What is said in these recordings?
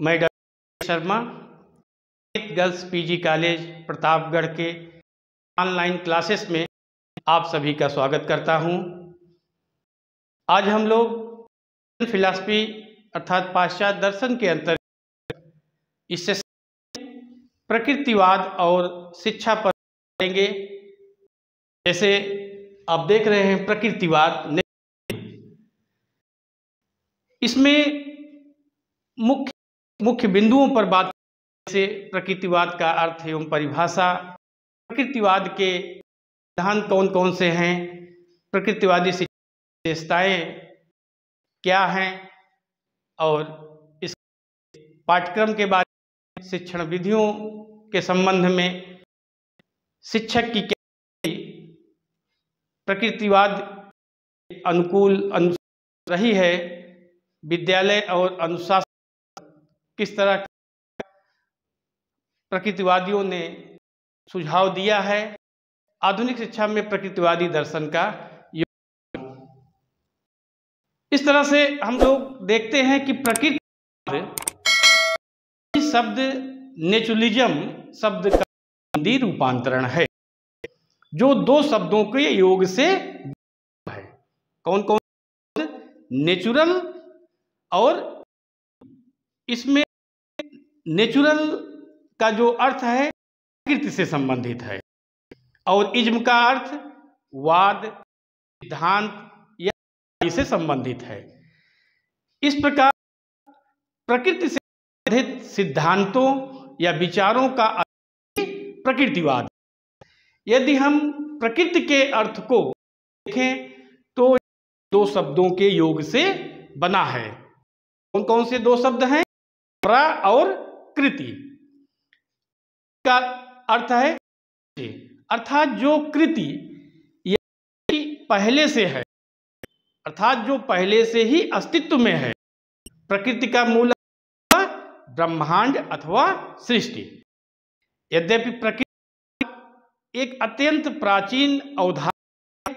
मैं doctor Sharma girls PG college Pratapgarh के online classes में आप सभी का स्वागत करता हूं। आज हम लोग फिलॉसफी अर्थात पाश्चात्य दर्शन के अंतर्गत इससे प्रकृतिवाद और शिक्षा पर करेंगे। जैसे आप देख रहे हैं प्रकृतिवाद, इसमें मुख्य बिंदुओं पर बात से प्रकृतिवाद का अर्थ एवं परिभाषा, प्रकृतिवाद के सिद्धांत कौन कौन से हैं, प्रकृतिवादी विशेषताएं क्या हैं और इस पाठ्यक्रम के बारे में शिक्षण विधियों के संबंध में शिक्षक की क्या प्रकृतिवाद अनुकूल रही है, विद्यालय और अनुशासन किस तरह प्रकृतिवादियों ने सुझाव दिया है, आधुनिक शिक्षा में प्रकृतिवादी दर्शन का योगदान। इस तरह से हम लोग देखते हैं कि प्रकृति शब्द नेचुरलिज्म शब्द का हिंदी रूपांतरण है, जो दो शब्दों के योग से है। कौन कौन? नेचुरल और इसमें नेचुरल का जो अर्थ है प्रकृति से संबंधित है और इज्म का अर्थ वाद, सिद्धांत या से संबंधित है। इस प्रकार प्रकृति से संबंधित सिद्धांतों या विचारों का अर्थ प्रकृतिवाद। यदि हम प्रकृति के अर्थ को देखें तो दो शब्दों के योग से बना है। कौन कौन से दो शब्द हैं? प्र और कृति का अर्थ है अर्थात जो कृति पहले से है, अर्थात जो पहले से ही अस्तित्व में है। प्रकृति का मूल ब्रह्मांड अथवा सृष्टि। यद्यपि प्रकृति एक अत्यंत प्राचीन अवधारणा,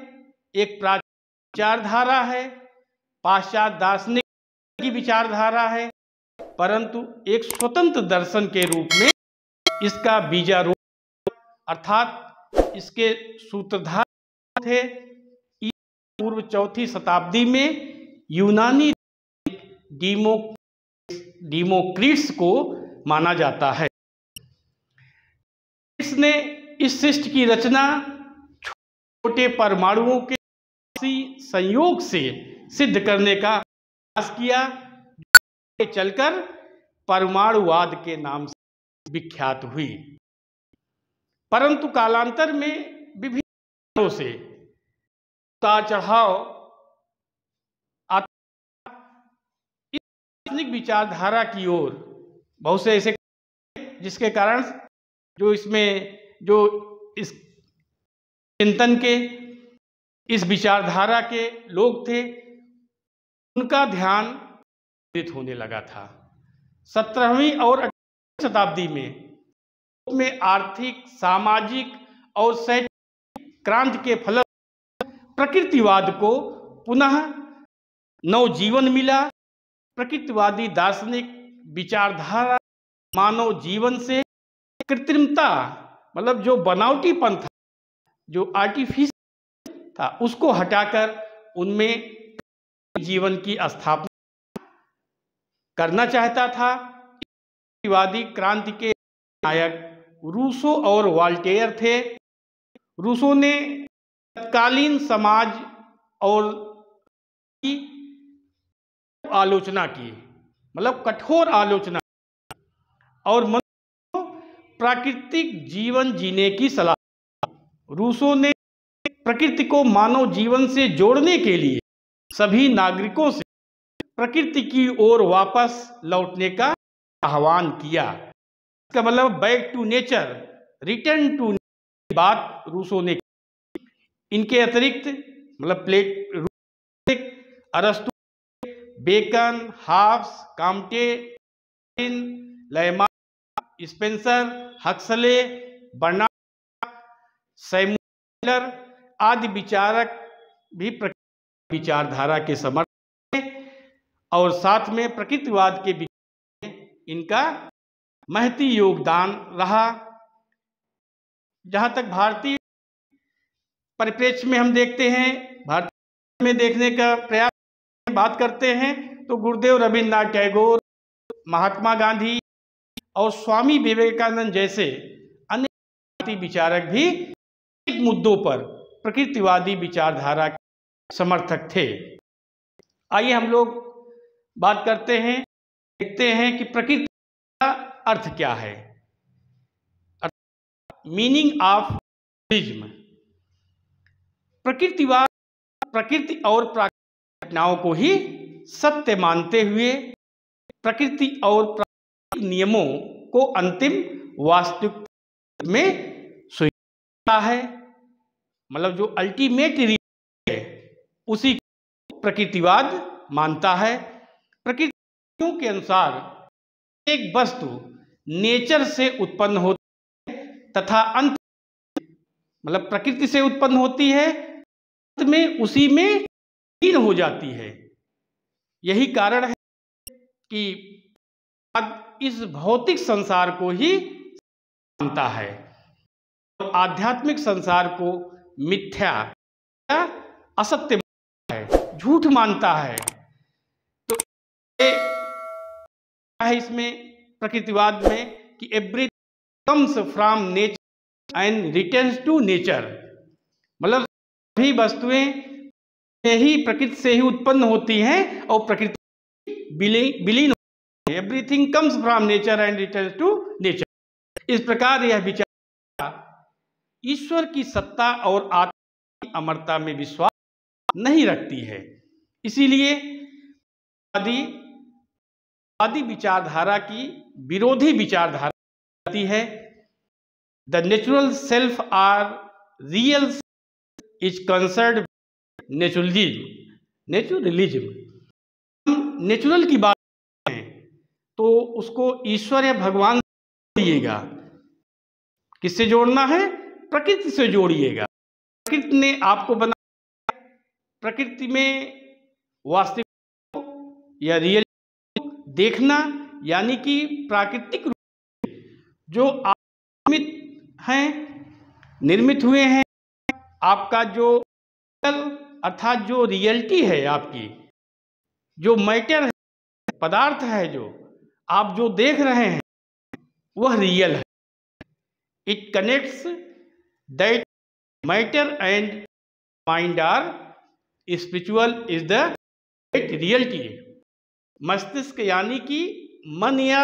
एक प्राचीन विचारधारा है, पाश्चात्य दार्शनिक की विचारधारा है, परंतु एक स्वतंत्र दर्शन के रूप में इसका बीजारोपण अर्थात इसके सूत्रधार थे पूर्व चौथी शताब्दी में यूनानी डीमोक्रिटस को माना जाता है। इसने इस सृष्टि की रचना छोटे परमाणुओं के संयोग से सिद्ध करने का प्रयास किया, चलकर परमाणुवाद के नाम से विख्यात हुई। परंतु कालांतर में विभिन्न कारणों से उतार चढ़ाव आधुनिक विचारधारा की ओर बहुत से ऐसे जिसके कारण जो इस चिंतन के इस विचारधारा के लोग थे उनका ध्यान केंद्रित होने लगा था। 17वीं और 18वीं शताब्दी में आर्थिक, सामाजिक और शैक्षिक क्रांति के फल प्रकृतिवाद को पुनः नवजीवन मिला। प्रकृतिवादी दार्शनिक विचारधारा मानव जीवन से कृत्रिमता मतलब जो बनावटीपन था, जो आर्टिफिशियल था, उसको हटाकर उनमें जीवन की स्थापना करना चाहता था। प्रकृतिवादी क्रांति के नायक रूसो और वॉल्टेयर थे। रूसो ने तत्कालीन समाज और की आलोचना की, मतलब कठोर आलोचना, और मनुष्य को प्राकृतिक जीवन जीने की सलाह। रूसो ने प्रकृति को मानव जीवन से जोड़ने के लिए सभी नागरिकों से प्रकृति की ओर वापस लौटने का आह्वान किया। इसका मतलब back to nature, return to nature बात रूसो ने की। इनके अतिरिक्त मतलब अरस्तु, Bacon, Hobbes, Comte, Lamarck, Spencer, Huxley, Bernard, Samuel आदि विचारक भी विचारधारा के समर्थक और साथ में प्रकृतिवाद के इनका महती योगदान रहा। जहाँ तक भारतीय परिप्रेक्ष्य में हम देखते हैं, भारतीय में देखने का प्रयास बात करते हैं तो गुरुदेव रविन्द्रनाथ टैगोर, महात्मा गांधी और स्वामी विवेकानंद जैसे अन्य भारतीय विचारक भी अनेक मुद्दों पर प्रकृतिवादी विचारधारा के समर्थक थे। आइए हम लोग बात करते हैं, देखते हैं कि प्रकृति का अर्थ क्या है, मीनिंग ऑफ रियलिज्म। प्रकृतिवाद प्रकृति और प्राकृतिक घटनाओं को ही सत्य मानते हुए प्रकृति और प्राकृतिक नियमों को अंतिम वास्तविकता में स्वीकारता है। मतलब जो अल्टीमेट रियलिटी है उसी को प्रकृतिवाद मानता है। प्रकृतियों के अनुसार एक वस्तु नेचर से उत्पन्न होती है तथा अंत मतलब प्रकृति से उत्पन्न होती है, अंत में उसी में लीन हो जाती है। यही कारण है कि इस भौतिक संसार को ही मानता है और आध्यात्मिक संसार को मिथ्या या असत्य मानता है, झूठ मानता है। तो है इसमें प्रकृतिवाद में कि everything comes from nature and returns to nature. मतलब सभी वस्तुएं ही प्रकृति से ही उत्पन्न होती हैं और प्रकृति विलीन होती है। Everything comes from nature and returns to nature. इस प्रकार यह विचार ईश्वर की सत्ता और आत्मा की अमरता में विश्वास नहीं रखती है। इसीलिए आदि विचारधारा की विरोधी विचारधारा आती है। The natural self are real is concerned naturalism. हम नेचुरल की बात करते हैं तो उसको ईश्वर या भगवान से जोड़िएगा। किससे जोड़ना है? प्रकृति से जोड़िएगा। प्रकृति ने आपको बनाया, प्रकृति में वास्तविक या रियल देखना, यानी कि प्राकृतिक रूप जो निर्मित हुए हैं। आपका जो अर्थात जो रियलिटी है, आपकी जो मैटर है, पदार्थ है, जो आप जो देख रहे हैं वह रियल है। It connects that matter and mind are spiritual is the reality. मस्तिष्क यानी कि मन या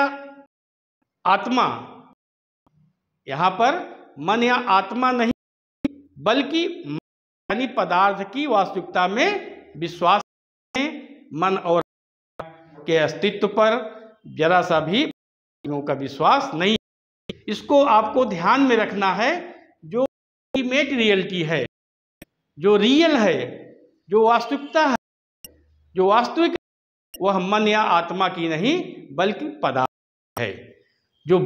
आत्मा, यहाँ पर मन या आत्मा नहीं बल्कि यानी पदार्थ की वास्तविकता में विश्वास है। मन और के अस्तित्व पर जरा सा भी का विश्वास नहीं। इसको आपको ध्यान में रखना है। जो अल्टीमेट रियलिटी है, जो रियल है, जो वास्तविकता है, जो वास्तविक, वह मन या आत्मा की नहीं बल्कि पदार्थ है, जो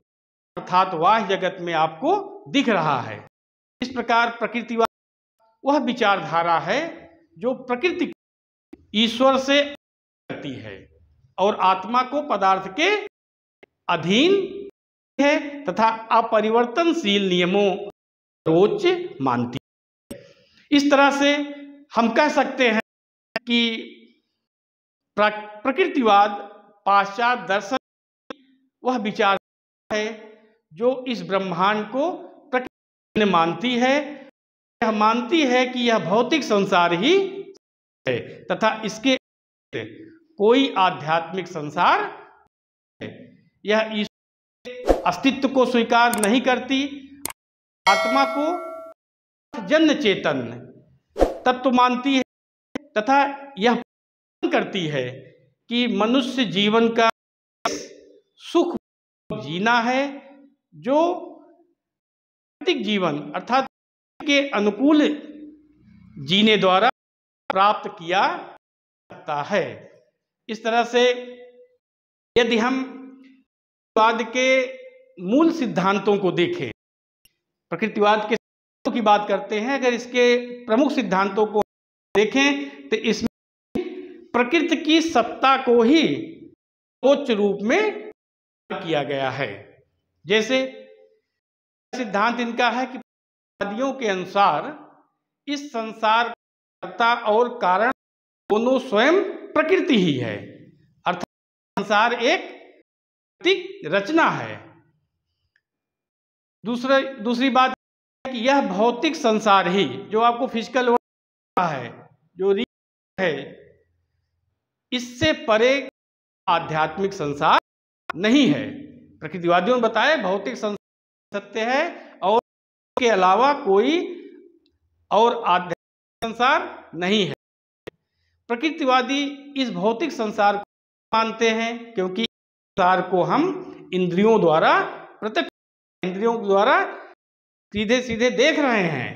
अर्थात वाह जगत में आपको दिख रहा है। इस प्रकार प्रकृतिवाद वह विचारधारा है जो प्रकृति ईश्वर से करती है और आत्मा को पदार्थ के अधीन है तथा अपरिवर्तनशील नियमों सर्वोच्च मानती है। इस तरह से हम कह सकते हैं कि प्रकृतिवाद पाश्चात्य दर्शन वह विचार है जो इस ब्रह्मांड को प्रकृति ने मानती है। यह मानती है कि यह भौतिक संसार ही है तथा इसके कोई आध्यात्मिक संसार है। यह ईश्वर के अस्तित्व को स्वीकार नहीं करती। आत्मा को जन्म चेतन तत्व मानती है तथा यह करती है कि मनुष्य जीवन का सुख जीना है जो प्राकृतिक जीवन अर्थात के अनुकूल जीने द्वारा प्राप्त किया जाता है। इस तरह से यदि हम प्रकृतिवाद के मूल सिद्धांतों को देखें, प्रकृतिवाद के सिद्धांतों की बात करते हैं, अगर इसके प्रमुख सिद्धांतों को देखें तो इसमें प्रकृति की सत्ता को ही सर्वोच्च रूप में किया गया है। जैसे सिद्धांत इनका है कि वादियों के अनुसार इस संसार कर्ता और कारण दोनों स्वयं प्रकृति ही है, अर्थात संसार एक प्राकृतिक रचना है। दूसरी बात है कि यह भौतिक संसार ही, जो आपको फिजिकल वर्ल्ड है, जो रियल है, इससे परे आध्यात्मिक संसार नहीं है। प्रकृतिवादियों ने बताया भौतिक संसार सत्य है और इसके अलावा कोई और आध्यात्मिक संसार नहीं है। प्रकृतिवादी इस भौतिक संसार को मानते हैं क्योंकि संसार को हम इंद्रियों द्वारा प्रत्यक्ष, इंद्रियों द्वारा सीधे सीधे देख रहे हैं।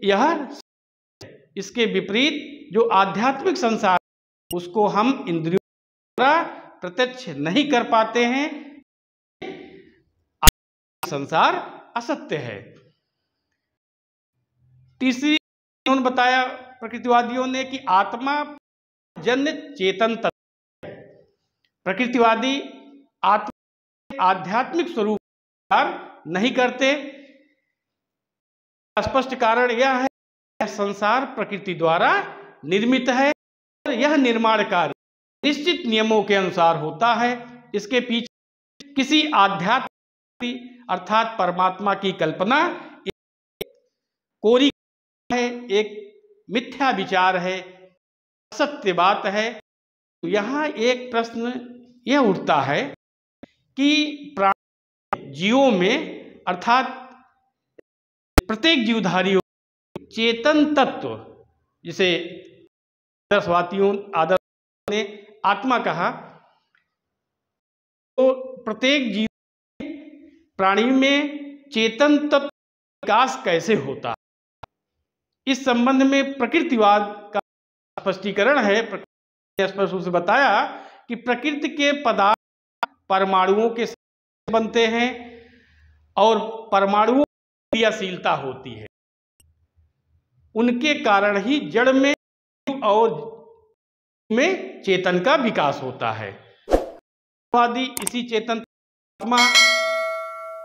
यह इसके विपरीत जो आध्यात्मिक संसार उसको हम इंद्रियों द्वारा प्रत्यक्ष नहीं कर पाते हैं। संसार असत्य है। तीसरी उन्होंने बताया प्रकृतिवादियों ने कि आत्मा जन्य चेतन तत्व है। प्रकृतिवादी आत्मा आध्यात्मिक स्वरूप नहीं करते। स्पष्ट कारण यह है कि संसार प्रकृति द्वारा निर्मित है और यह निर्माण कार्य निश्चित नियमों के अनुसार होता है। इसके पीछे किसी आध्यात्म अर्थात परमात्मा की कल्पना कोरी है, एक मिथ्या विचार है, असत्य बात है। तो यहाँ एक प्रश्न यह उठता है कि प्राणी जीवों में अर्थात प्रत्येक जीवधारियों चेतन तत्व, जिसे आदर्शवादियों ने आत्मा कहा, तो प्रत्येक जीव प्राणी में चेतन तत्व विकास कैसे होता है, इस संबंध में प्रकृतिवाद का स्पष्टीकरण है। स्पष्ट रूप से बताया कि प्रकृति के पदार्थ परमाणुओं के साथ बनते हैं और परमाणुओं की क्रियाशीलता होती है, उनके कारण ही जड़ में और में चेतन का विकास होता है। प्रकृतिवादी इसी चेतन आत्मा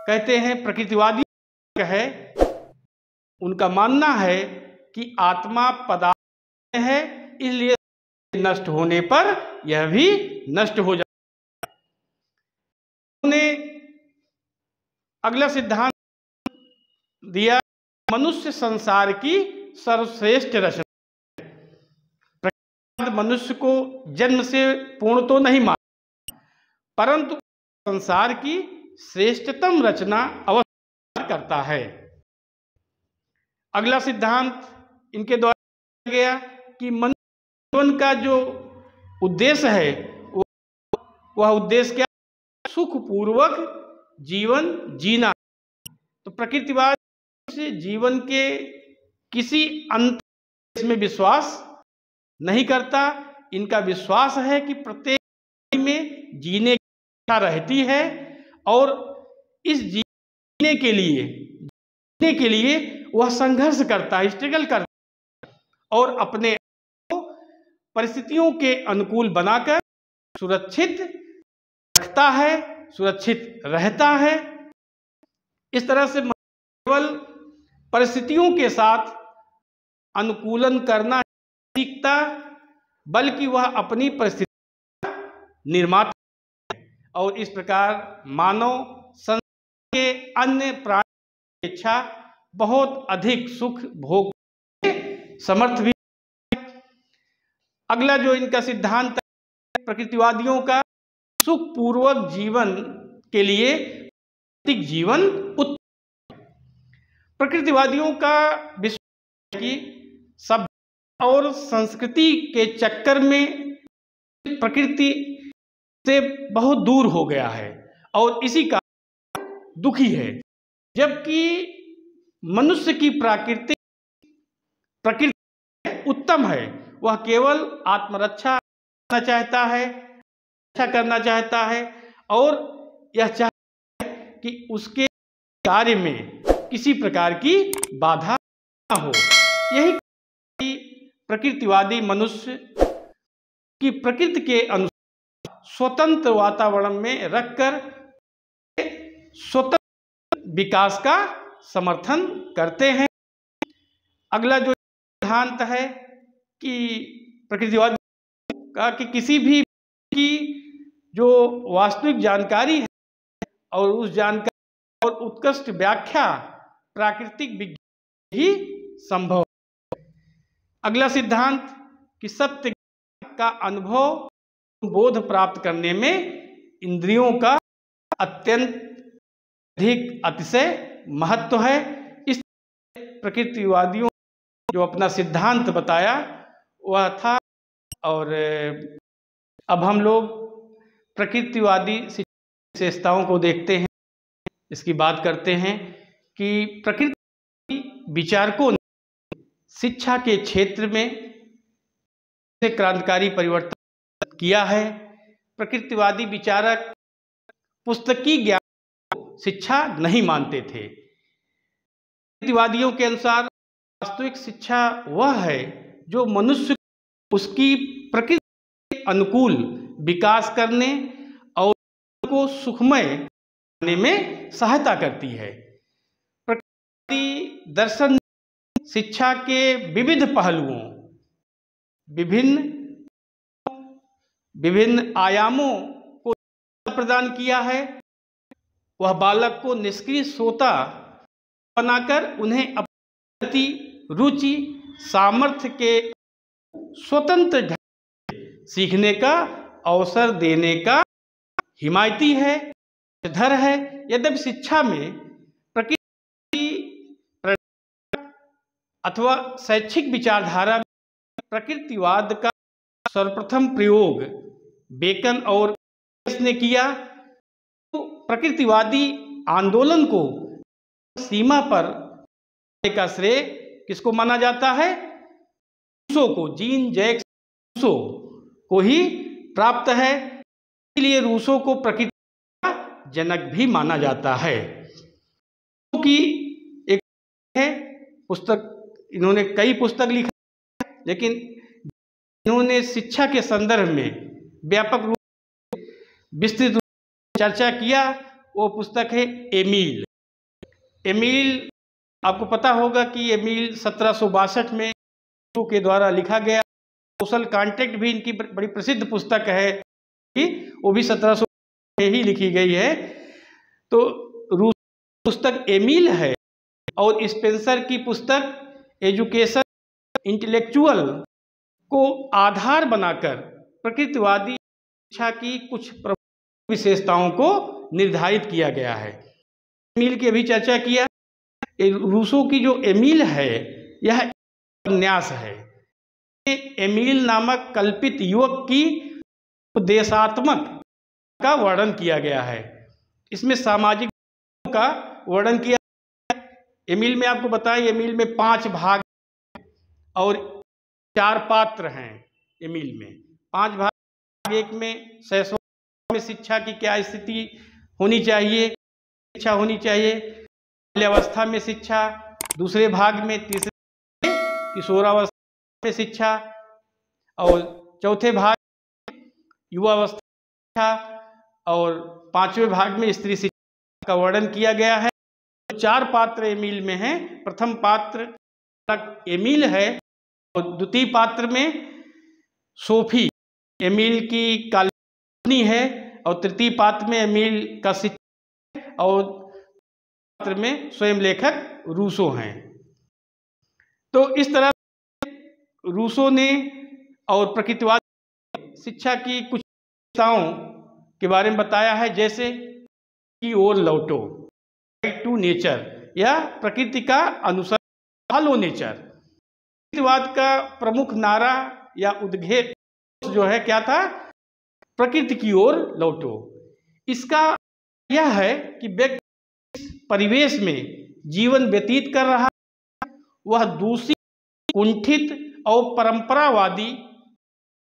कहते हैं। प्रकृतिवादी है, उनका मानना है कि आत्मा पदार्थ है, इसलिए नष्ट होने पर यह भी नष्ट हो जाता है। उन्होंने अगला सिद्धांत दिया, मनुष्य संसार की सर्वश्रेष्ठ रचना। मनुष्य को जन्म से पूर्ण तो नहीं मानता, परंतु संसार की श्रेष्ठतम रचना अवश्य करता है। अगला सिद्धांत इनके द्वारा गया कि मनुष्य जीवन का जो उद्देश्य है वह उद्देश्य क्या? सुखपूर्वक जीवन जीना। तो प्रकृतिवाद से जीवन के किसी अंत में विश्वास नहीं करता। इनका विश्वास है कि प्रत्येक में जीने की इच्छा रहती है और इस जीने के लिए वह संघर्ष करता है, स्ट्रगल करता है और अपने परिस्थितियों के अनुकूल बनाकर सुरक्षित रखता है, सुरक्षित रहता है। इस तरह से केवल परिस्थितियों के साथ अनुकूलन करना सीखता, बल्कि वह अपनी परिस्थिति का निर्माता है और इस प्रकार मानव संसार के अन्य प्राणी की अपेक्षा बहुत अधिक सुख भोग समर्थ भी। अगला जो इनका सिद्धांत है प्रकृतिवादियों का, सुखपूर्वक जीवन के लिए भौतिक जीवन उत्तम। प्रकृतिवादियों का विश्वास है कि सब और संस्कृति के चक्कर में प्रकृति से बहुत दूर हो गया है और इसी का दुखी है, जबकि मनुष्य की प्रकृति उत्तम है। वह केवल आत्मरक्षा करना चाहता है, रक्षा करना चाहता है और यह चाहता है कि उसके कार्य में किसी प्रकार की बाधा न हो। यही प्रकृतिवादी मनुष्य की प्रकृति के अनुसार स्वतंत्र वातावरण में रखकर स्वतंत्र विकास का समर्थन करते हैं। अगला जो सिद्धांत है कि प्रकृतिवाद का कि किसी भी की जो वास्तविक जानकारी है और उस जानकारी और उत्कृष्ट व्याख्या प्राकृतिक विज्ञान ही संभव है। अगला सिद्धांत कि सत्य का अनुभव बोध प्राप्त करने में इंद्रियों का अत्यंत अधिक अतिशय महत्व है। इस प्रकृतिवादियों जो अपना सिद्धांत बताया वह था। और अब हम लोग प्रकृतिवादी विशेषताओं को देखते हैं, इसकी बात करते हैं कि प्रकृति विचारकों ने शिक्षा के क्षेत्र में क्रांतिकारी परिवर्तन किया है। प्रकृतिवादी विचारक पुस्तकी ज्ञान को शिक्षा नहीं मानते थे। प्रकृतिवादियों के अनुसार वास्तविक शिक्षा वह है जो मनुष्य उसकी प्रकृति के अनुकूल विकास करने और को सुखमय बनाने में सहायता करती है। प्रकृति दर्शन शिक्षा के विविध पहलुओं, विभिन्न आयामों को प्रदान किया है। वह बालक को निष्क्रिय श्रोता बनाकर उन्हें अपनी रुचि सामर्थ्य के स्वतंत्र ढंग से सीखने का अवसर देने का हिमायती है, धर है। यद्यपि शिक्षा में प्रकृति अथवा शैक्षिक विचारधारा में प्रकृतिवाद का सर्वप्रथम प्रयोग बेकन और ने किया, तो प्रकृतिवादी आंदोलन को सीमा पर का श्रेय किसको माना जाता है? रूसो को, जीन जैक्स रूसो को ही प्राप्त है। इसलिए रूसो को प्रकृति का जनक भी माना जाता है। क्योंकि एक है पुस्तक, इन्होंने कई पुस्तक लिखा, लेकिन इन्होंने शिक्षा के संदर्भ में व्यापक रूप से विस्तृत रूप से चर्चा किया, वो पुस्तक है एमील। एमील आपको पता होगा कि एमील 1762 में रूसो के द्वारा लिखा गया। सोशल कॉन्ट्रैक्ट भी इनकी बड़ी प्रसिद्ध पुस्तक है, कि वो भी 1700 में ही लिखी गई है। तो रूस पुस्तक एमील है और स्पेंसर की पुस्तक एजुकेशन इंटेलेक्चुअल को आधार बनाकर प्रकृतिवादी शिक्षा की कुछ प्रमुख विशेषताओं को निर्धारित किया गया है। एमील की अभी चर्चा किया। रूसो की जो एमील है यह उपन्यास है। एमील नामक कल्पित युवक की उपदेशात्मक का वर्णन किया गया है। इसमें सामाजिक का वर्णन किया है। एमील में आपको बताएं, एमील में 5 भाग और 4 पात्र हैं। एमील में 5 भाग। एक में शैशव में शिक्षा की क्या स्थिति होनी चाहिए, शिक्षा होनी चाहिए। बाल्यावस्था में शिक्षा, दूसरे भाग में, तीसरे किशोरावस्था में शिक्षा, और चौथे भाग में युवावस्था शिक्षा, और 5वें भाग में स्त्री शिक्षा का वर्णन किया गया है। 4 पात्र एमील में हैं। प्रथम पात्र एमील है और द्वितीय पात्र में सोफी एमील की काल्पनी है, और तृतीय पात्र में एमील का शिक्षक, और पात्र में स्वयं लेखक रूसो हैं। तो इस तरह रूसो ने और प्रकृतिवाद शिक्षा की कुछ विशेषताओं के बारे में बताया है, जैसे की ओर लौटो, बैक टू नेचर, या प्रकृति का अनुसरण, फॉलो नेचर। प्रकृतिवाद का प्रमुख नारा या उद्घोष जो है क्या था? प्रकृति की ओर लौटो। इसका यह है कि व्यक्ति परिवेश में जीवन व्यतीत कर रहा है, वह दूषित, कुंठित और परंपरावादी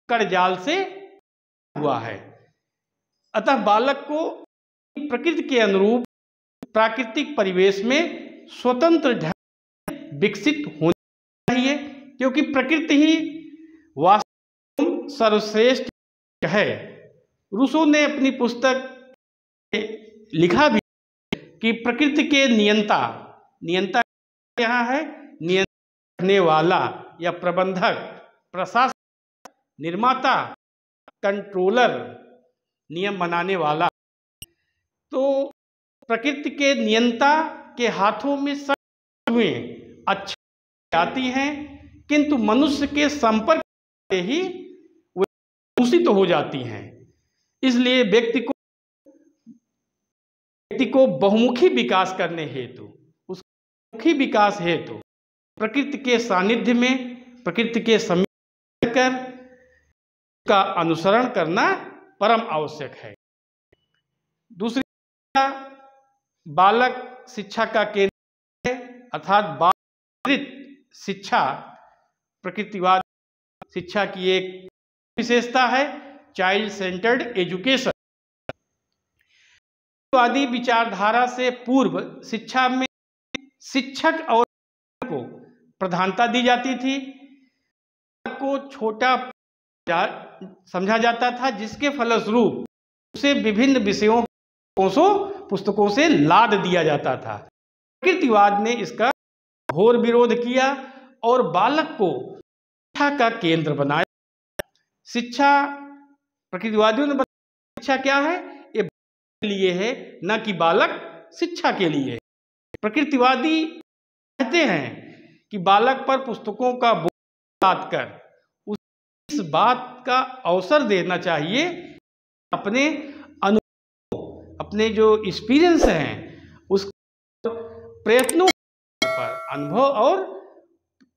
कड़जाल से हुआ है। अतः बालक को प्रकृति के अनुरूप प्राकृतिक परिवेश में स्वतंत्र ढंग से विकसित होना चाहिए, क्योंकि प्रकृति ही वास्तव में सर्वश्रेष्ठ है। रूसो ने अपनी पुस्तक लिखा भी कि प्रकृति के नियंता यहाँ है नियंत्रण वाला या प्रबंधक, प्रशासक, निर्माता, कंट्रोलर, नियम बनाने वाला। तो प्रकृति के नियंता के हाथों में सब वस्तुएं अच्छी आती हैं, किंतु मनुष्य के संपर्क से ही वे दूषित हो जाती हैं। इसलिए व्यक्ति को बहुमुखी विकास करने हेतु, उसके मुखी विकास हेतु प्रकृति के सानिध्य में, प्रकृति के समीप कर का अनुसरण करना परम आवश्यक है। दूसरी बालक शिक्षा का केंद्र है, अर्थात बाल शिक्षा प्रकृतिवाद शिक्षा की एक विशेषता है, चाइल्ड सेंटर्ड एजुकेशन। वादी विचारधारा से पूर्व शिक्षा में शिक्षक और को प्रधानता दी जाती थी, को छोटा समझा जाता था, जिसके फलस्वरूप उसे विभिन्न विषयों पुस्तकों से लाद दिया जाता था। प्रकृतिवाद ने इसका घोर विरोध किया और बालक को शिक्षा का केंद्र बनाया। शिक्षा, प्रकृतिवादियों ने बताया शिक्षा क्या है, ये बालक के लिए है, न कि बालक शिक्षा के लिए। प्रकृतिवादी कहते हैं कि बालक पर पुस्तकों का बोझ लाद कर इस बात का अवसर देना चाहिए अपने अपने जो एक्सपीरियंस हैं उस प्रयत्नों पर, अनुभव और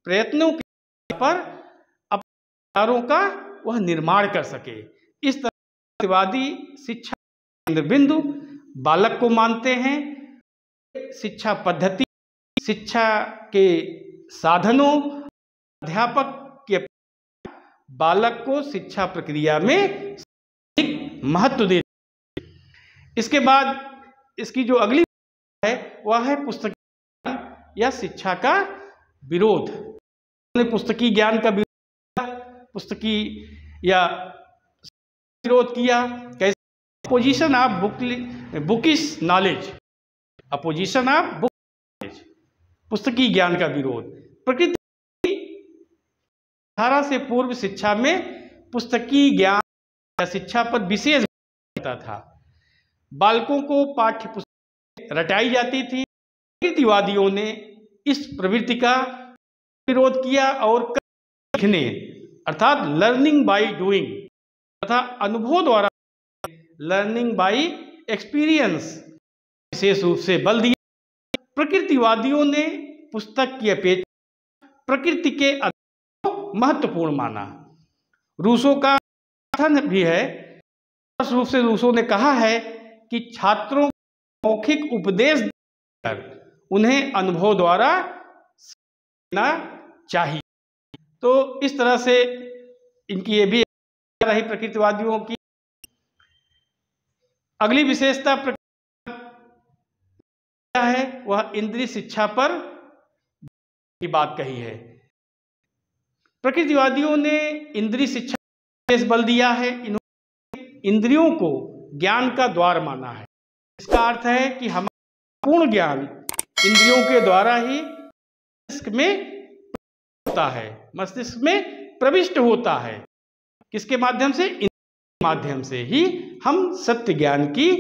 प्रयत्नों के पर अपने विचारों का वह निर्माण कर सके। इस तरह प्रकृतिवादी शिक्षा केंद्र बिंदु बालक को मानते हैं। शिक्षा पद्धति, शिक्षा के साधनों, अध्यापक के बालक को शिक्षा प्रक्रिया में महत्व देते। इसके बाद इसकी जो अगली है वह है पुस्तकीय या शिक्षा का विरोध। पुस्तकीय ज्ञान का पुस्तकीय या विरोध किया। कैसे? Opposition of bookish knowledge, opposition of book knowledge, पुस्तकीय ज्ञान का विरोध। प्रकृति धारा से पूर्व शिक्षा में पुस्तकीय ज्ञान या शिक्षा पर विशेष होता था। बालकों को पाठ्य पुस्तक रटाई जाती थी। प्रकृतिवादियों ने इस प्रवृत्ति का विरोध किया और लिखने अर्थात लर्निंग बाय डूइंग तथा अनुभव द्वारा लर्निंग बाय एक्सपीरियंस विशेष रूप से बल दिया। प्रकृतिवादियों ने पुस्तक की अपेक्षा प्रकृति के अध्ययन को महत्वपूर्ण माना। रूसो का कथन भी है, स्पष्ट रूप से रूसो ने कहा है कि छात्रों को मौखिक उपदेश देकर उन्हें अनुभव द्वारा सीखना चाहिए। तो इस तरह से इनकी ये भी रही प्रकृतिवादियों की। अगली विशेषता क्या है, वह इंद्रिय शिक्षा पर की बात कही है। प्रकृतिवादियों ने इंद्रिय शिक्षा पर विशेष बल दिया है। इन्होंने इंद्रियों को ज्ञान का द्वार माना है। इसका अर्थ है कि हमारा पूर्ण ज्ञान इंद्रियों के द्वारा ही मस्तिष्क में होता है, मस्तिष्क में प्रविष्ट होता है। किसके माध्यम से? इंद्रियों के माध्यम से ही हम सत्य ज्ञान की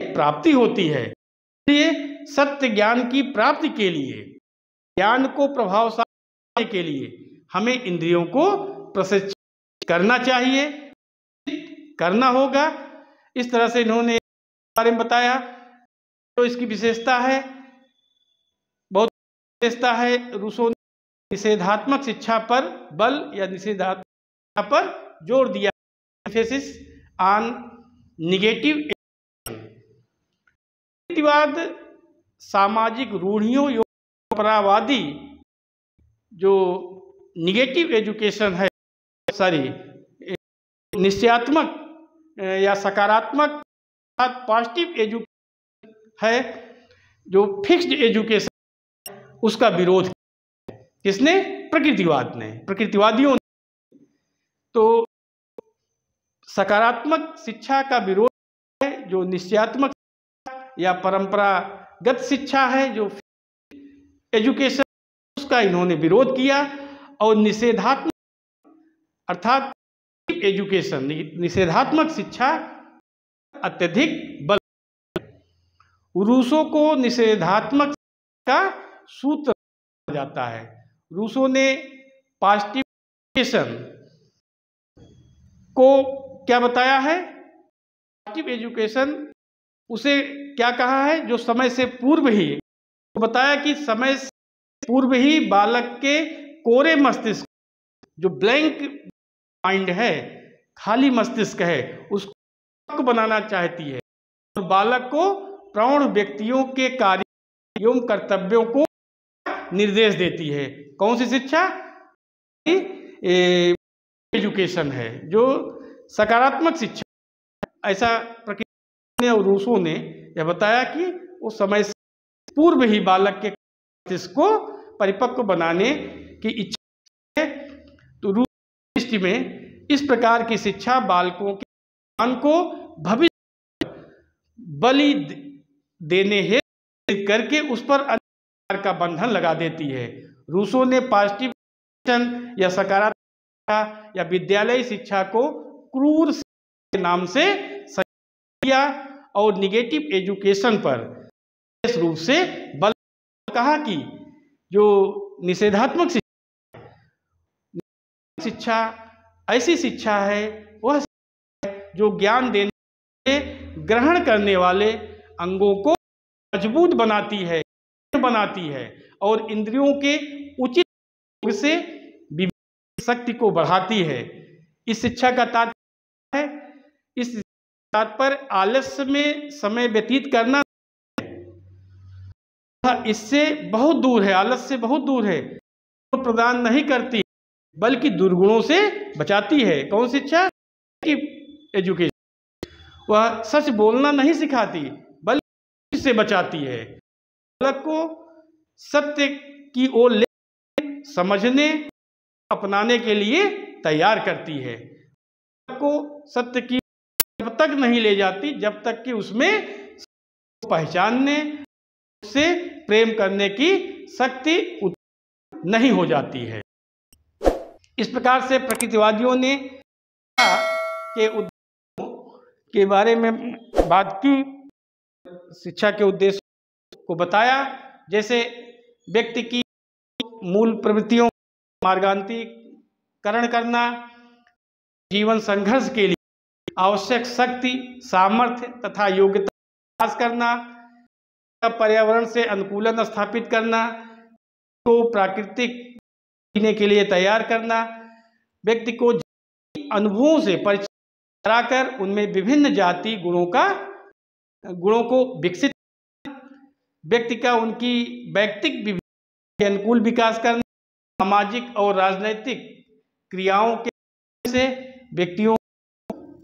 प्राप्ति होती है। इसलिए सत्य ज्ञान की प्राप्ति के लिए, ज्ञान को प्रभावशाली के लिए हमें इंद्रियों को प्रशिक्षित करना चाहिए, करना होगा। इस तरह से इन्होंने बारे में बताया। तो इसकी विशेषता है, बहुत विशेषता है। रूसो ने निषेधात्मक शिक्षा पर बल या निषेधात्मक शिक्षा पर जोर दिया, एम्फेसिस ऑन निगेटिव एजुकेशन। प्रकृतिवाद सामाजिक रूढ़ियों या परंपरावादी जो निगेटिव एजुकेशन है, निश्चयात्मक या सकारात्मक पॉजिटिव एजुकेशन है, जो फिक्स्ड एजुकेशन, उसका विरोध किया। किसने? प्रकृतिवाद ने, प्रकृतिवादियों ने। तो सकारात्मक शिक्षा का विरोध है जो निश्चयात्मक या परंपरागत शिक्षा है जो एजुकेशन, उसका इन्होंने विरोध किया। और निषेधात्मक अर्थात एजुकेशन, निषेधात्मक शिक्षा अत्यधिक बल। रूसों को निषेधात्मक का सूत्र जाता है। रूसों ने पॉजिटिव एजुकेशन को क्या बताया है? पॉजिटिव एजुकेशन उसे क्या कहा है? जो समय से पूर्व ही बताया कि समय से पूर्व ही बालक के कोरे मस्तिष्क, जो ब्लैंक माइंड है, खाली मस्तिष्क है, उसको बनाना चाहती है और बालक को प्रौढ़ व्यक्तियों के कार्य एवं कर्तव्यों को निर्देश देती है। कौन सी शिक्षा? एजुकेशन है जो सकारात्मक शिक्षा। ऐसा प्रकृति और रूसों ने यह बताया कि वो समय से पूर्व ही बालक के मस्तिष्क को परिपक्व बनाने की इच्छा है। तो रूस दृष्टि में इस प्रकार की शिक्षा बालकों के ज्ञान को भविष्य बलि देने हेतु करके उस पर अधिकार का बंधन लगा देती है। रूसों ने पॉजिटिव एजुकेशन या सकारात्मक शिक्षा या विद्यालय शिक्षा को क्रूर के नाम से किया और निगेटिव एजुकेशन पर विशेष रूप से बल कहा कि जो निषेधात्मक शिक्षा ऐसी शिक्षा है, वह शिक्षा है जो ज्ञान देने से ग्रहण करने वाले अंगों को मजबूत बनाती है और इंद्रियों के उचित उपयोग से विवेक शक्ति को बढ़ाती है। इस शिक्षा का तात्पर्य है, इस तात्पर्य आलस्य में समय व्यतीत करना इससे बहुत दूर है, आलस्य से बहुत दूर है, तो प्रदान नहीं करती बल्कि दुर्गुणों से बचाती है। कौन शिक्षा? एजुकेशन। वह सच बोलना नहीं सिखाती बल्कि इससे बचाती है। बालक को सत्य की ओर ले समझने अपनाने के लिए तैयार करती है। बालक को सत्य की जब तक नहीं ले जाती जब तक कि उसमें पहचानने, उससे प्रेम करने की शक्ति नहीं हो जाती है। इस प्रकार से प्रकृतिवादियों ने के उद्देश्यों के बारे में बात की, शिक्षा के उद्देश्य को बताया, जैसे व्यक्ति की मूल प्रवृत्तियों मार्गांतरीकरण करना, जीवन संघर्ष के लिए आवश्यक शक्ति, सामर्थ्य तथा योग्यता विकास करना, पर्यावरण से अनुकूलन स्थापित करना, को प्राकृतिक जीने के लिए तैयार करना, व्यक्ति को अनुभवों से परिचय कराकर उनमें विभिन्न जाति गुणों को विकसित करना, व्यक्ति का उनकी व्यक्तिक के अनुकूल विकास करना, सामाजिक और राजनैतिक क्रियाओं के से व्यक्तियों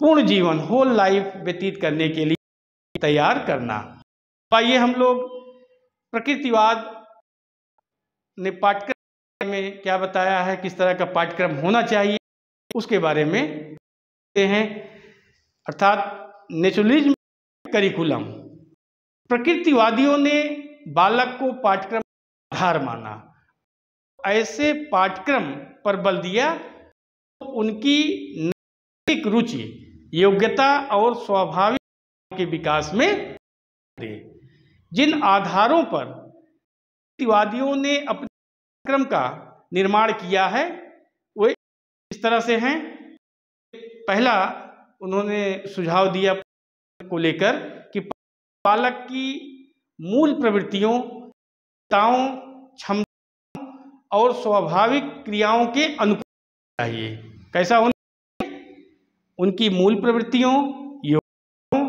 पूर्ण जीवन होल लाइफ व्यतीत करने के लिए तैयार करना। आइए हम लोग प्रकृतिवाद ने पाठ्यक्रम में क्या बताया है, किस तरह का पाठ्यक्रम होना चाहिए, उसके बारे में देखते हैं। अर्थात नेचुरलिज्म करिकुलम। प्रकृतिवादियों ने बालक को पाठ्यक्रम आधार माना, ऐसे पाठ्यक्रम पर बल दिया तो उनकी नैतिक रुचि, योग्यता और स्वाभाविक के विकास में दे। जिन आधारों पर प्रकृतिवादियों ने अपने पाठ्यक्रम का निर्माण किया है वे इस तरह से हैं। पहला उन्होंने सुझाव दिया को लेकर कि बालक की मूल प्रवृत्तियों, क्षमताओं और स्वाभाविक क्रियाओं के अनुकूल चाहिए। कैसा होना चाहिए? उनकी मूल प्रवृत्तियों, योग्यताओं,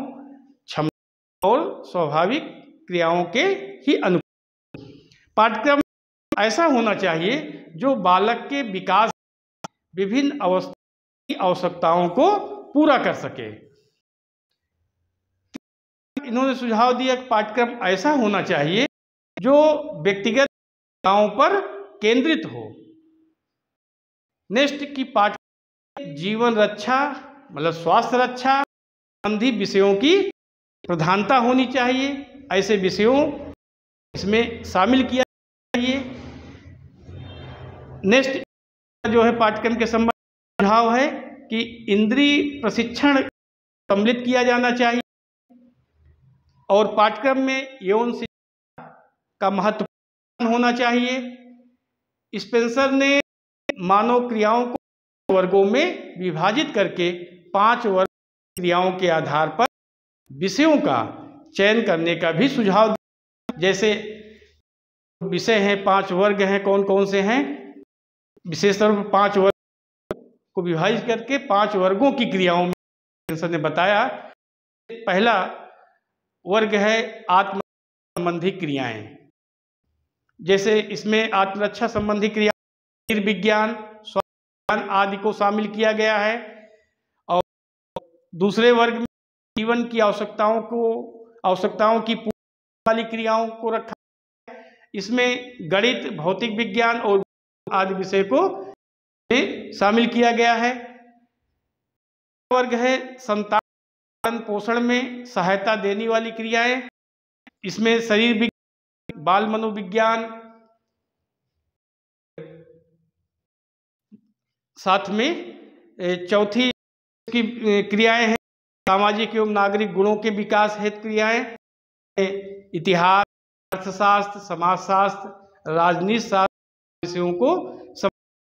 क्षमताओं और स्वाभाविक क्रियाओं के ही अनुकूल। पाठ्यक्रम ऐसा होना चाहिए जो बालक के विकास विभिन्न अवस्थाओं की आवश्यकताओं को पूरा कर सके। इन्होंने सुझाव दिया कि पाठ्यक्रम ऐसा होना चाहिए जो व्यक्तिगत आवश्यकताओं पर केंद्रित हो। नेक्स्ट की पाठ्यक्रम जीवन रक्षा मतलब स्वास्थ्य रक्षा संबंधी विषयों की प्रधानता होनी चाहिए, ऐसे विषयों इसमें शामिल किया चाहिए। नेक्स्ट जो है पाठ्यक्रम के संबंध सुझाव है कि इंद्रिय प्रशिक्षण सम्मिलित किया जाना चाहिए और पाठ्यक्रम में यौन शिक्षा का महत्व होना चाहिए। स्पेंसर ने मानव क्रियाओं को वर्गों में विभाजित करके 5 वर्ग क्रियाओं के आधार पर विषयों का चयन करने का भी सुझाव दिया। जैसे विषय हैं, 5 वर्ग हैं, कौन कौन से हैं? विशेष तौर पर 5 वर्ग को विभाजित करके 5 वर्गों की क्रियाओं में स्पेंसर ने बताया। पहला वर्ग है आत्म संबंधी क्रियाएं। जैसे इसमें आत्मरक्षा संबंधी क्रिया, शरीर विज्ञान, स्वास्थ्य आदि को शामिल किया गया है। और दूसरे वर्ग में जीवन की आवश्यकताओं की पूर्ति वाली क्रियाओं को रखा है। इसमें गणित, भौतिक विज्ञान और आदि विषय को शामिल किया गया है। वर्ग है संतान पोषण में सहायता देने वाली क्रियाएं। इसमें शरीर विज्ञान, बाल मनोविज्ञान, साथ में चौथी की क्रियाएं हैं सामाजिक एवं नागरिक गुणों के विकास हेतु क्रियाएं, इतिहास, अर्थशास्त्र, समाजशास्त्र, राजनीति शास्त्र विषयों को समझा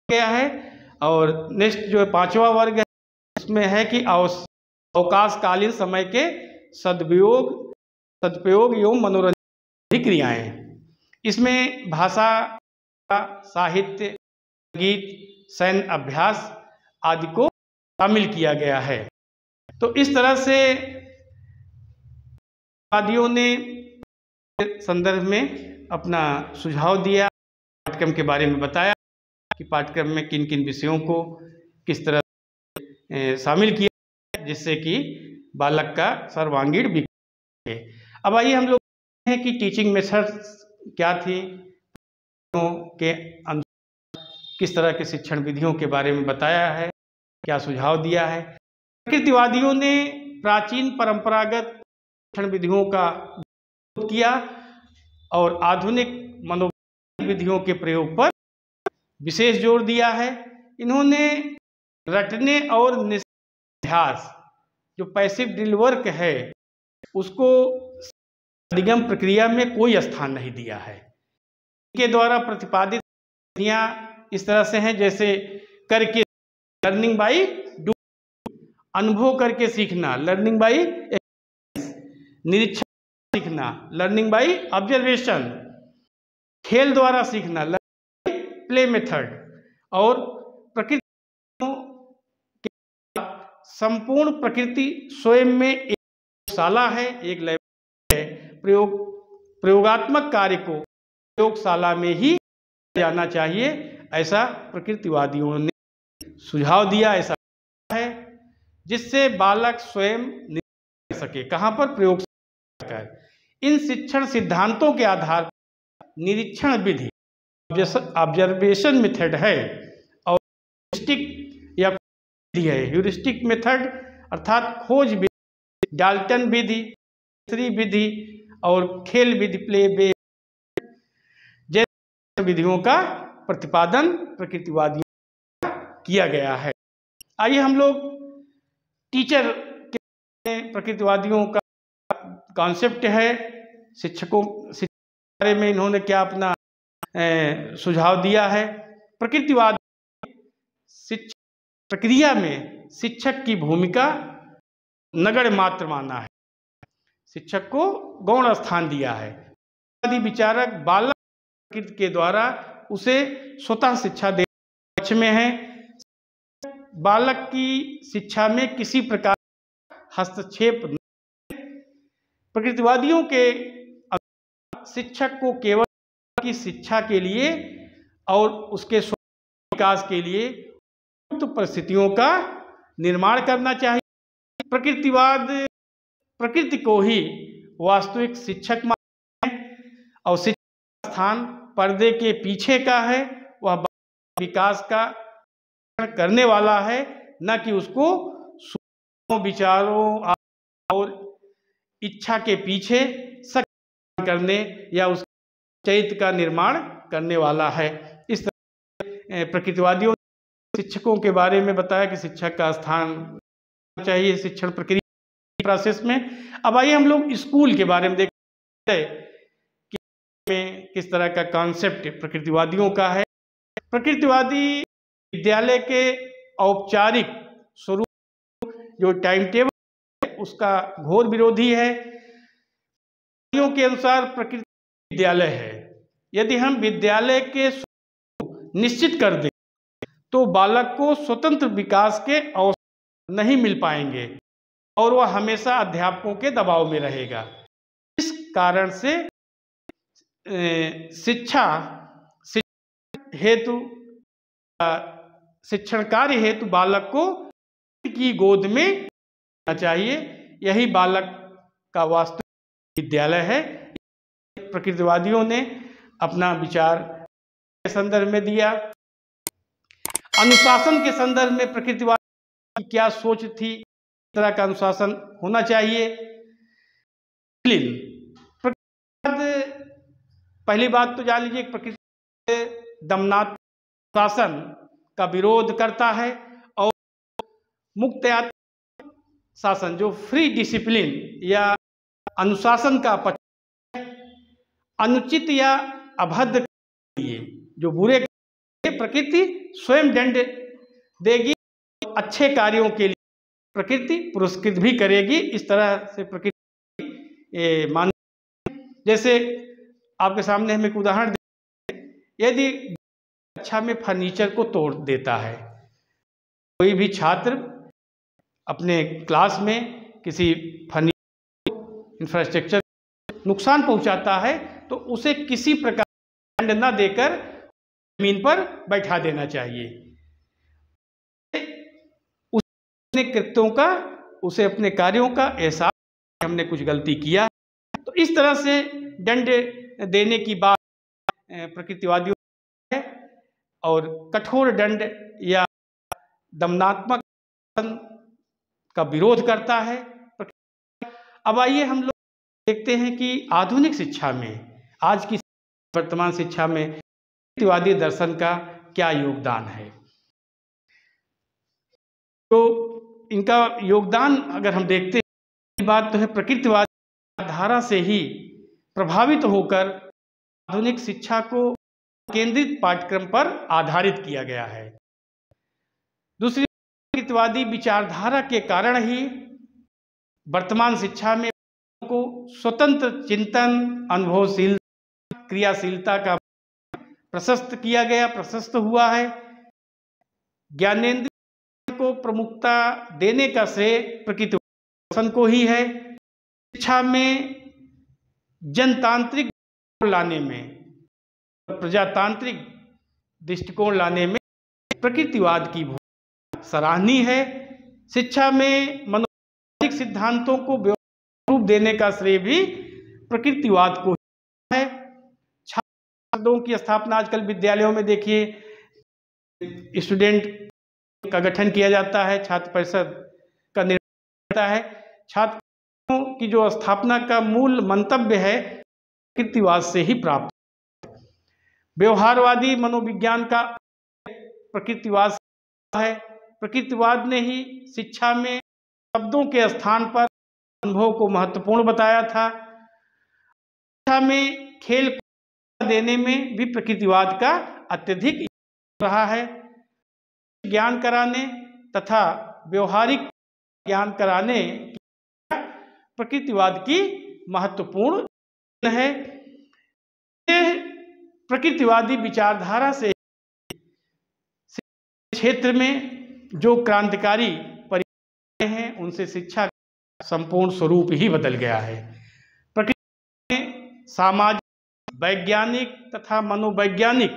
गया है। और नेक्स्ट जो है 5वां वर्ग है, इसमें है कि अवकाशकालीन समय के सदुपयोग एवं मनोरंजन क्रियाएं। इसमें भाषा, साहित्य, संगीत, सैन्य अभ्यास आदि को शामिल किया गया है। तो इस तरह से वादियों ने संदर्भ में अपना सुझाव दिया, पाठ्यक्रम के बारे में बताया कि पाठ्यक्रम में किन किन विषयों को किस तरह शामिल किया जिससे कि बालक का सर्वांगीण विकास है। अब आइए हम लोग हैं कि टीचिंग मेथड्स क्या थी, के किस तरह के शिक्षण विधियों के बारे में बताया है, क्या सुझाव दिया है। प्रकृतिवादियों ने प्राचीन परंपरागत शिक्षण विधियों का विरोध किया और आधुनिक मनोवैज्ञानिक विधियों के प्रयोग पर विशेष जोर दिया है। इन्होंने रटने और निष्कर्ष जो पैसिव ड्रिल वर्क है उसको अधिगम प्रक्रिया में कोई स्थान नहीं दिया है। इनके द्वारा प्रतिपादित विधियां इस तरह से हैं, जैसे करके लर्निंग बाई डू, अनुभव करके सीखना लर्निंग बाई एक्सपीरियंस, निरीक्षण सीखना लर्निंग बाई ऑब्जर्वेशन, खेल द्वारा सीखना लर्निंग बाई प्ले मेथड, और प्रकृति संपूर्ण प्रकृति स्वयं में एक प्रयोगशाला है, एक लैब है। प्रयोगात्मक कार्य को प्रयोगशाला में ही जाना चाहिए, ऐसा प्रकृतिवादियों ने सुझाव दिया। ऐसा है जिससे बालक स्वयं कर सके, कहाँ पर? प्रयोगशाला कर। इन शिक्षण सिद्धांतों के आधार पर निरीक्षण विधि ऑब्जर्वेशन मेथड है और ह्यूरिस्टिक या विधि है। ह्यूरिस्टिक मेथड अर्थात खोज विधि, डाल्टन विधि, विधि और खेल विधि, प्ले बे जैसे विधियों का प्रतिपादन प्रकृतिवादियों किया गया है। आइए हम लोग टीचर के प्रकृतिवादियों का कॉन्सेप्ट है, शिक्षकों के बारे में इन्होंने क्या अपना सुझाव दिया है। प्रकृतिवाद शिक्षा प्रक्रिया में शिक्षक की भूमिका नगण्य मात्र माना है, शिक्षक को गौण स्थान दिया है। विचारक बालक प्रकृति के द्वारा उसे स्वतः शिक्षा देने पक्ष में है। बालक की शिक्षा में किसी प्रकार हस्तक्षेप नहीं। प्रकृतिवादियों के शिक्षक को केवल की शिक्षा के लिए और उसके विकास के लिए उपयुक्त परिस्थितियों का निर्माण करना चाहिए। प्रकृतिवाद प्रकृति को ही वास्तविक शिक्षक मानते हैं और शिक्षक स्थान पर्दे के पीछे का है, वह विकास का करने वाला है, न कि उसको विचारों और इच्छा के पीछे सत्य करने या उस चरित्र का निर्माण करने वाला है। इस तरह प्रकृतिवादियों ने शिक्षकों के बारे में बताया कि शिक्षक का स्थान चाहिए शिक्षण प्रक्रिया प्रोसेस में। अब आइए हम लोग स्कूल के बारे में देखते हैं कि किस तरह का कॉन्सेप्ट प्रकृतिवादियों का है। प्रकृतिवादी विद्यालय के औपचारिक स्वरूप जो टाइम टेबल है उसका घोर विरोधी है। के अनुसार प्रकृति विद्यालय है। यदि हम विद्यालय के निश्चित कर दें तो बालक को स्वतंत्र विकास के अवसर नहीं मिल पाएंगे और वह हमेशा अध्यापकों के दबाव में रहेगा। इस कारण से शिक्षा हेतु शिक्षण कार्य हेतु बालक को की गोद में रहना चाहिए। यही बालक का वास्तविक विद्यालय है। प्रकृतिवादियों ने अपना विचार के संदर्भ में दिया। अनुशासन के संदर्भ में प्रकृतिवाद की क्या सोच थी, किस तरह का अनुशासन होना चाहिए। पहली बात तो जान लीजिए, प्रकृति दमनात्मक शासन का विरोध करता है और मुक्तयात्मक शासन जो फ्री डिसिप्लिन या अनुशासन का अनुचित या अभद्र जो बुरे प्रकृति स्वयं दंड देगी, अच्छे कार्यों के लिए प्रकृति पुरस्कृत भी करेगी। इस तरह से प्रकृति मान, जैसे आपके सामने हम एक उदाहरण दें, यदि कक्षा में फर्नीचर को तोड़ देता है, कोई भी छात्र अपने क्लास में किसी फर्नीचर इंफ्रास्ट्रक्चर नुकसान पहुंचाता है तो उसे किसी प्रकार दंड न देकर जमीन पर बैठा देना चाहिए। उसे कृत्यों का, उसे अपने कार्यों का एहसास, हमने कुछ गलती किया, तो इस तरह से दंड देने की बात प्रकृतिवादियों है और कठोर दंड या दमनात्मक का विरोध करता है। अब आइए हम लोग देखते हैं कि आधुनिक शिक्षा में, आज की वर्तमान शिक्षा में प्रकृतिवादी दर्शन का क्या योगदान है। तो इनका योगदान अगर हम देखते हैं, बात तो है प्रकृतिवादी धारा से ही प्रभावित होकर आधुनिक शिक्षा को केंद्रित पाठ्यक्रम पर आधारित किया गया है। दूसरी, प्रकृतिवादी विचारधारा के कारण ही वर्तमान शिक्षा में को स्वतंत्र चिंतन, अनुभवशील, क्रियाशीलता का प्रशस्त हुआ है। ज्ञानेंद्रिय को प्रमुखता देने का श्रेय प्रकृति को ही है। शिक्षा में जनतांत्रिक लाने में, प्रजातांत्रिक दृष्टिकोण लाने में प्रकृतिवाद की भूमिका सराहनीय है। शिक्षा में मनोवैज्ञानिक सिद्धांतों को रूप देने का श्रेय भी प्रकृतिवाद को है। छात्रों की स्थापना, आजकल विद्यालयों में देखिए स्टूडेंट का गठन किया जाता है, छात्र परिषद का निर्णय होता है। छात्रों की जो स्थापना का मूल मंतव्य है प्रकृतिवाद से ही प्राप्त है। व्यवहारवादी मनोविज्ञान का प्रकृतिवाद है। प्रकृतिवाद ने ही शिक्षा में शब्दों के स्थान पर अनुभव को महत्वपूर्ण बताया था। शिक्षा में खेल देने में भी प्रकृतिवाद का अत्यधिक रहा है। ज्ञान कराने तथा व्यवहारिक ज्ञान कराने प्रकृतिवाद की महत्वपूर्ण है। प्रकृतिवादी विचारधारा से क्षेत्र में जो क्रांतिकारी परिवर्तन हैं उनसे शिक्षा का संपूर्ण स्वरूप ही बदल गया है। प्रकृति में सामाजिक, वैज्ञानिक तथा मनोवैज्ञानिक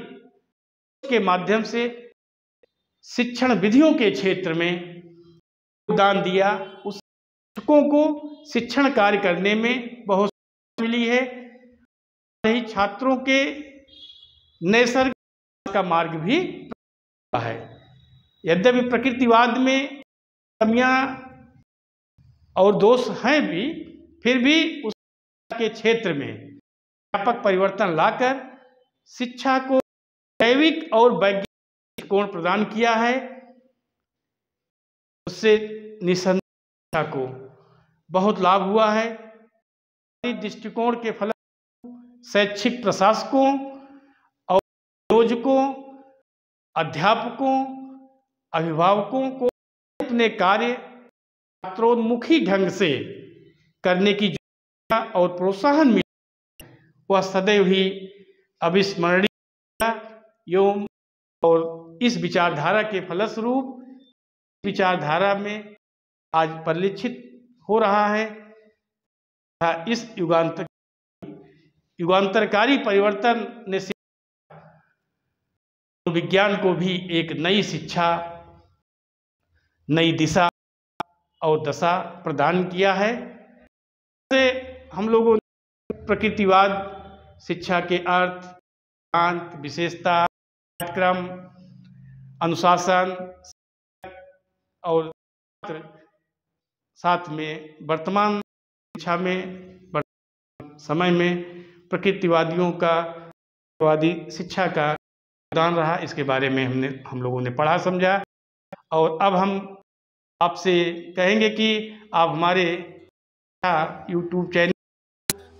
के माध्यम से शिक्षण विधियों के क्षेत्र में योगदान दिया। उस शिक्षकों को शिक्षण कार्य करने में बहुत मिली है। यही छात्रों के नैसर्गिक का मार्ग भी है। यद्यपि प्रकृतिवाद में कमियां और दोष हैं भी, फिर भी उस के क्षेत्र में व्यापक परिवर्तन लाकर शिक्षा को जैविक और वैज्ञानिक दृष्टिकोण प्रदान किया है। उससे निसंदेह शिक्षा को बहुत लाभ हुआ है। इस दृष्टिकोण के फल शैक्षिक प्रशासकों और नियोजकों, अध्यापकों, अभिभावकों को अपने कार्य छात्रोन्मुखी ढंग से करने की और प्रोत्साहन मिला, वह सदैव ही अविस्मरणीय एवं और इस विचारधारा के फलस्वरूप विचारधारा में आज परिलक्षित हो रहा है। इस युगांतरकारी परिवर्तन ने विज्ञान को भी एक नई शिक्षा, नई दिशा और दशा प्रदान किया है। हम लोगों ने प्रकृतिवाद, शिक्षा के अर्थ, सिद्धांत, विशेषता, पाठ्यक्रम, अनुशासन और साथ में वर्तमान शिक्षा में, वर्तमान समय में प्रकृतिवादियों का वादी शिक्षा का योगदान रहा, इसके बारे में हम लोगों ने पढ़ा समझा। और अब हम आपसे कहेंगे कि आप हमारे यूट्यूब चैनल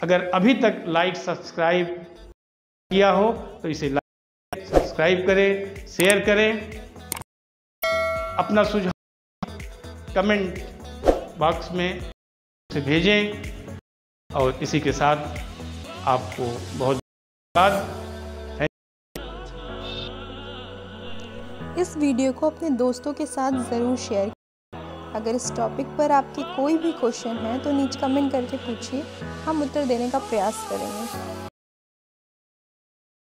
अगर अभी तक लाइक सब्सक्राइब किया हो तो इसे लाइक सब्सक्राइब करें, शेयर करें, अपना सुझाव कमेंट बॉक्स में से भेजें। और इसी के साथ आपको बहुत धन्यवाद। इस वीडियो को अपने दोस्तों के साथ ज़रूर शेयर करें। अगर इस टॉपिक पर आपके कोई भी क्वेश्चन है तो नीचे कमेंट करके पूछिए, हम उत्तर देने का प्रयास करेंगे।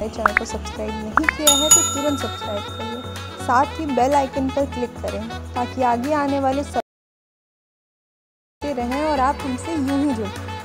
मेरे चैनल को सब्सक्राइब नहीं किया है तो तुरंत सब्सक्राइब करिए, साथ ही बेल आइकन पर क्लिक करें ताकि आगे आने वाले सब रहें और आप हमसे यूं ही जुड़ें।